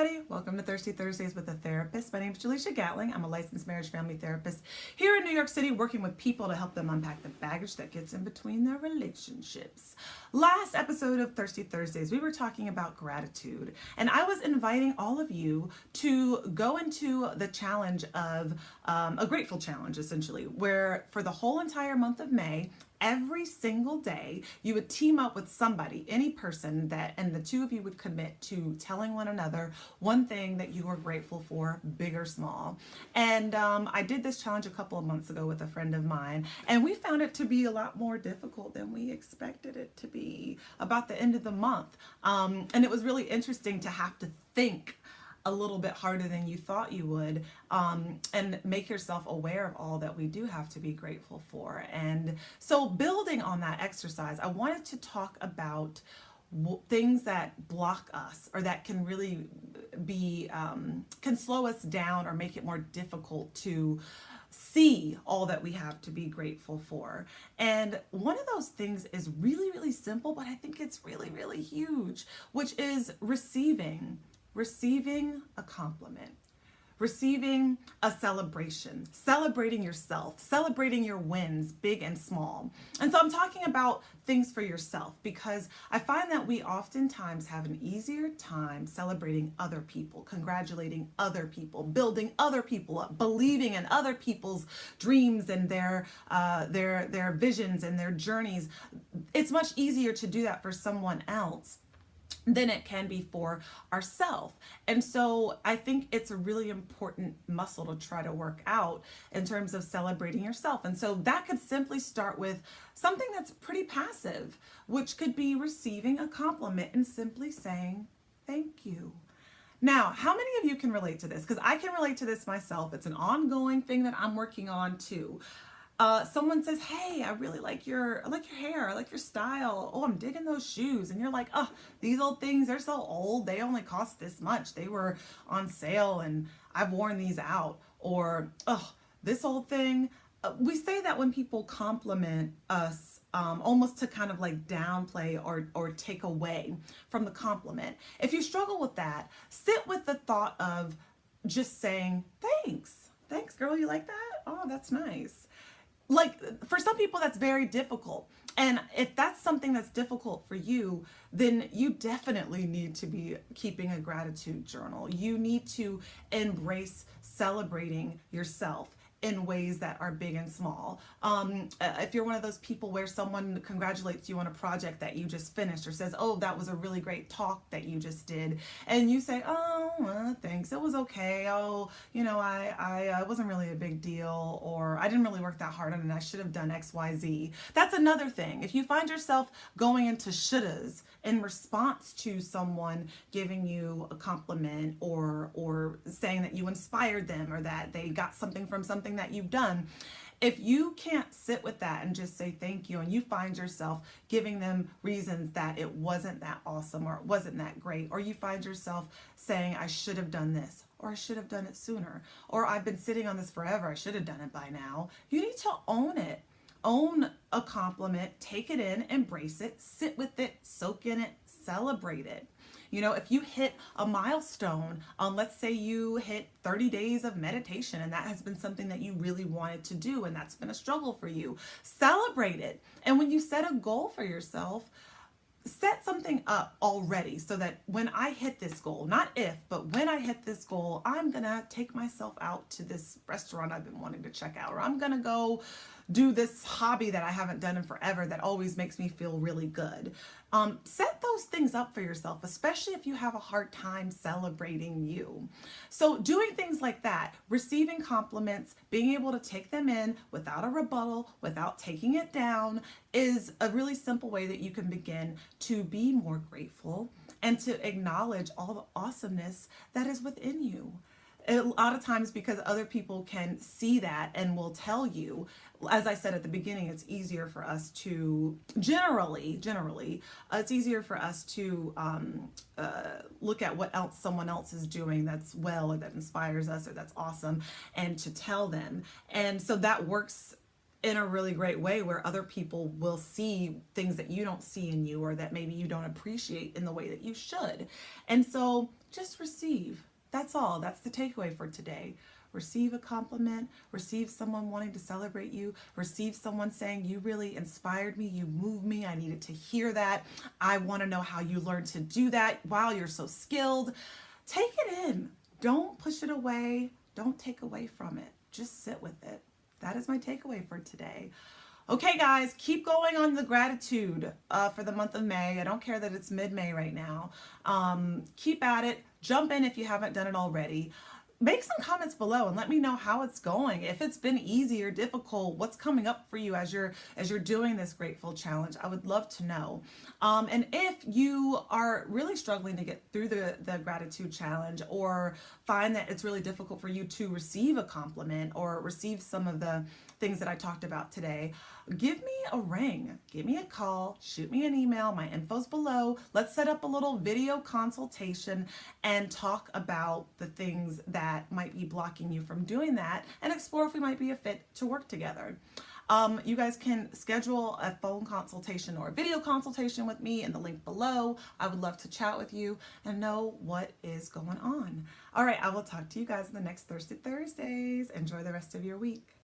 everybody. Welcome to Thirsty Thursdays with a Therapist. My name is Jaleisha Gatling. I'm a licensed marriage family therapist here in New York City, working with people to help them unpack the baggage that gets in between their relationships. Last episode of Thirsty Thursdays, we were talking about gratitude, and I was inviting all of you to go into the challenge of a grateful challenge, essentially, where for the whole entire month of May, every single day, you would team up with somebody, any person and the two of you would commit to telling one another one thing that you were grateful for, big or small. And I did this challenge a couple of months ago with a friend of mine, and we found it to be a lot more difficult than we expected it to be about the end of the month. And it was really interesting to have to think a little bit harder than you thought you would, and make yourself aware of all that we do have to be grateful for. And so building on that exercise, I wanted to talk about things that block us or that can really be, can slow us down or make it more difficult to see all that we have to be grateful for. And one of those things is really, really simple, but I think it's really, really huge, which is receiving a compliment, receiving a celebration, celebrating yourself, celebrating your wins, big and small. And so I'm talking about things for yourself, because I find that we oftentimes have an easier time celebrating other people, congratulating other people, building other people up, believing in other people's dreams and their visions and their journeys. It's much easier to do that for someone else than it can be for ourselves. And so I think it's a really important muscle to try to work out in terms of celebrating yourself. And so that could simply start with something that's pretty passive, which could be receiving a compliment and simply saying, thank you. Now, how many of you can relate to this? Because I can relate to this myself. It's an ongoing thing that I'm working on too. Someone says, hey, I really like your hair. I like your style. Oh, I'm digging those shoes. And you're like, oh, these old things, they're so old. They only cost this much. They were on sale and I've worn these out. Or, oh, this old thing. We say that when people compliment us, almost to kind of like downplay or take away from the compliment. If you struggle with that, sit with the thought of just saying, thanks. Thanks, girl. You like that? Oh, that's nice. Like, for some people, that's very difficult. And if that's something that's difficult for you, then you definitely need to be keeping a gratitude journal. You need to embrace celebrating yourself in ways that are big and small. If you're one of those people where someone congratulates you on a project that you just finished or says, oh, that was a really great talk that you just did, and you say, oh, thanks, it was okay. Oh, I wasn't really a big deal, or I didn't really work that hard on it. I should have done X, Y, Z. That's another thing. If you find yourself going into shouldas in response to someone giving you a compliment or saying that you inspired them or that they got something from something that you've done, if you can't sit with that and just say thank you, and you find yourself giving them reasons that it wasn't that awesome or it wasn't that great, or you find yourself saying, I should have done this, or I should have done it sooner, or I've been sitting on this forever, I should have done it by now, you need to own it. Own a compliment, take it in, embrace it, sit with it, soak in it, celebrate it. If you hit a milestone, let's say you hit 30 days of meditation, and that has been something that you really wanted to do, and that's been a struggle for you, celebrate it. And when you set a goal for yourself, set something up already so that when I hit this goal, not if, but when I hit this goal, I'm gonna take myself out to this restaurant I've been wanting to check out, or I'm gonna go do this hobby that I haven't done in forever that always makes me feel really good. Set those things up for yourself, especially if you have a hard time celebrating you. So doing things like that, receiving compliments, being able to take them in without a rebuttal, without taking it down, is a really simple way that you can begin to be more grateful and to acknowledge all the awesomeness that is within you. A lot of times, because other people can see that and will tell you, as I said at the beginning, it's easier for us to generally, it's easier for us to look at what else someone else is doing that's well, or that inspires us, or that's awesome, and to tell them. And so that works in a really great way where other people will see things that you don't see in you or that maybe you don't appreciate in the way that you should. And so just receive. That's all. That's the takeaway for today. Receive a compliment, receive someone wanting to celebrate you, receive someone saying, you really inspired me, you moved me, I needed to hear that. I want to know how you learned to do that. Wow, you're so skilled. Take it in. Don't push it away. Don't take away from it. Just sit with it. That is my takeaway for today. Okay, guys, keep going on the gratitude for the month of May. I don't care that it's mid-May right now. Keep at it. Jump in if you haven't done it already. Make some comments below and let me know how it's going. If it's been easy or difficult, what's coming up for you as you're doing this grateful challenge. I would love to know. And if you are really struggling to get through the gratitude challenge or find that it's really difficult for you to receive a compliment or receive some of the things that I talked about today, give me a ring, give me a call, shoot me an email. My info's below. Let's set up a little video consultation and talk about the things that might be blocking you from doing that and explore if we might be a fit to work together. You guys can schedule a phone consultation or a video consultation with me in the link below. I would love to chat with you and know what is going on. All right, I will talk to you guys in the next Thursdays. Enjoy the rest of your week.